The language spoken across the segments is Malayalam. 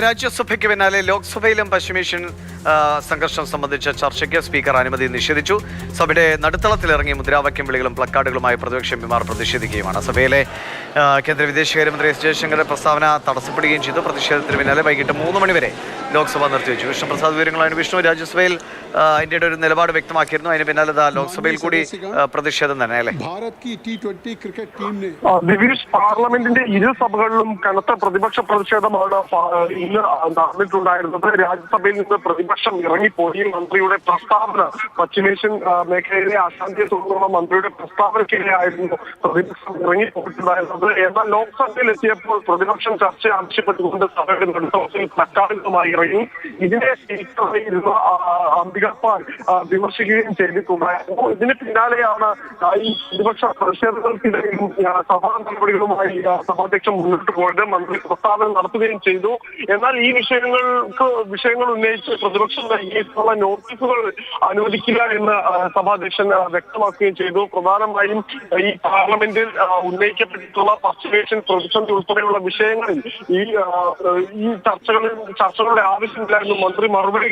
രാജ്യസഭയ്ക്ക് പിന്നാലെ ലോക്സഭയിലും പശ്ചിമേഷ്യൻ സംഘർഷം സംബന്ധിച്ച ചർച്ചയ്ക്ക് സ്പീക്കർ അനുമതി നിഷേധിച്ചു. സഭയുടെ നടുത്തളത്തിലിറങ്ങി മുദ്രാവാക്യം വിളികളും പ്ലക്കാർഡുകളുമായി പ്രതിപക്ഷ എംപിമാർ പ്രതിഷേധിക്കുകയുമാണ്. സഭയിലെ കേന്ദ്ര വിദേശകാര്യമന്ത്രി എസ് ജയശങ്കറുടെ പ്രസ്താവന തടസ്സപ്പെടുകയും ചെയ്തു. പ്രതിഷേധത്തിന് പിന്നാലെ വൈകിട്ട് 3 മണിവരെ ലോക്സഭ നിർത്തിവെച്ചു. വിഷ്ണുപ്രസാദ് വിവരങ്ങളാണ്. വിഷ്ണു, രാജ്യസഭയിൽ ഇന്ത്യയുടെ ഒരു നിലപാട് വ്യക്തമാക്കിയിരുന്നു. അതിന് പിന്നാലെ ലോക്സഭയിൽ കൂടി പ്രതിഷേധം തന്നെ അല്ലേ? ദിവീഷ്, പാർലമെന്റിന്റെ ഇരു സഭകളിലും കനത്ത പ്രതിപക്ഷ പ്രതിഷേധമാണ് ഇന്ന് നടന്നിട്ടുണ്ടായിരുന്നത്. രാജ്യസഭയിൽ നിന്ന് പ്രതിപക്ഷം ഇറങ്ങിപ്പോയി. മന്ത്രിയുടെ പ്രസ്താവന, പശ്ചിമേഷ്യൻ മേഖലയിലെ അശാന്തിയെ തുടർന്നുള്ള മന്ത്രിയുടെ പ്രസ്താവനയ്ക്കെതിരെയായിരുന്നു പ്രതിപക്ഷം ഇറങ്ങിപ്പോയിട്ടുണ്ടായിരുന്നത്. എന്നാൽ ലോക്സഭയിൽ എത്തിയപ്പോൾ പ്രതിപക്ഷം ചർച്ച ആവശ്യപ്പെട്ടുകൊണ്ട് സഭയുടെ നടുത്തളത്തിൽ പ്ലക്കാർഡുകളുമായി ഇറങ്ങി. ഇതിനെ സ്പീക്കറായിരുന്ന അംബികപാൽ വിമർശിക്കുകയും ചെയ്തിട്ടുണ്ടായിരുന്നു. ഇതിന് പിന്നാലെയാണ് ഈ പ്രതിപക്ഷ പ്രതിഷേധങ്ങൾക്കിടയിലും സഭാ നടപടികളുമായി സഭാധ്യക്ഷൻ മുന്നോട്ട് പോയത്. മന്ത്രി പ്രസ്താവന നടത്തുകയും ചെയ്തു. എന്നാൽ ഈ വിഷയങ്ങൾ ഉന്നയിച്ച് പ്രതിപക്ഷം നൽകിയിട്ടുള്ള നോട്ടീസുകൾ അനുവദിക്കുക എന്ന് സഭാധ്യക്ഷൻ വ്യക്തമാക്കുകയും ചെയ്തു. പ്രധാനമായും ഈ പാർലമെന്റിൽ ഉന്നയിക്കപ്പെട്ടിട്ടുള്ള പശ്ചിമേഷ്യൻ പ്രതിസന്ധി ഉൾപ്പെടെയുള്ള വിഷയങ്ങളിൽ ഈ ചർച്ചകളുടെ ആവശ്യമില്ലായിരുന്നു. മന്ത്രി മറുപടി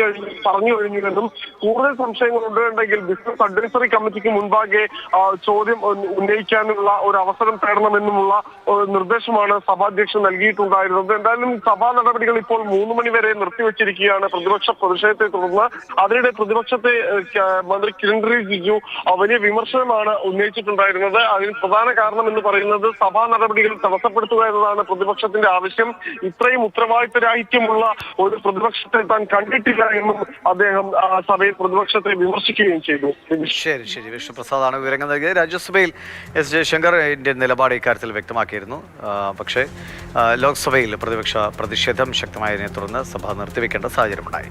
പറഞ്ഞു കഴിഞ്ഞുവെന്നും കൂടുതൽ സംശയങ്ങൾ ഉണ്ടെങ്കിൽ ബിസിനസ് അഡ്വൈസറി കമ്മിറ്റിക്ക് മുൻപാകെ ചോദ്യം ഉന്നയിക്കാനുള്ള ഒരു അവസരം തേടണമെന്നുമുള്ള നിർദ്ദേശമാണ് സഭാധ്യക്ഷൻ നൽകിയിട്ടുണ്ടായിരുന്നത്. എന്തായാലും സഭാ നടപടികൾ ഇപ്പോൾ 3 മണി വരെ നിർത്തിവെച്ചിരിക്കുകയാണ് പ്രതിപക്ഷ പ്രതിഷേധത്തെ തുടർന്ന്. അതിനിടെ പ്രതിപക്ഷത്തെ മന്ത്രി കിരൺ റിജിജു വലിയ വിമർശനമാണ് ഉന്നയിച്ചിട്ടുണ്ടായിരുന്നത്. അതിന് പ്രധാന കാരണം എന്ന് പറയുന്നത് സഭാ നടപടികൾ തടസ്സപ്പെടുത്തുക എന്നതാണ് പ്രതിപക്ഷത്തിന്റെ ആവശ്യം. ഇത്രയും ഉത്തരവാദിത്തരാഹിത്യമുള്ള ഒരു പ്രതിപക്ഷത്തെ താൻ കണ്ടിട്ടില്ല എന്നും അദ്ദേഹം സഭയിൽ പ്രതിപക്ഷത്തെ വിമർശിക്കുകയും ചെയ്തു. ശരി, വിഷ്ണുപ്രസാദാണ് വിവരങ്ങൾ നൽകിയത്. രാജ്യസഭയിൽ എസ് ജയശങ്കർ ഇന്ത്യൻ നിലപാട് ഇക്കാര്യത്തിൽ വ്യക്തമാക്കിയിരുന്നു. പക്ഷേ ലോക്സഭയിൽ പ്രതിപക്ഷ പ്രതിഷേധം ശക്തമായതിനെ തുടർന്ന് സഭ നിർത്തിവെക്കേണ്ട സാഹചര്യമുണ്ടായി.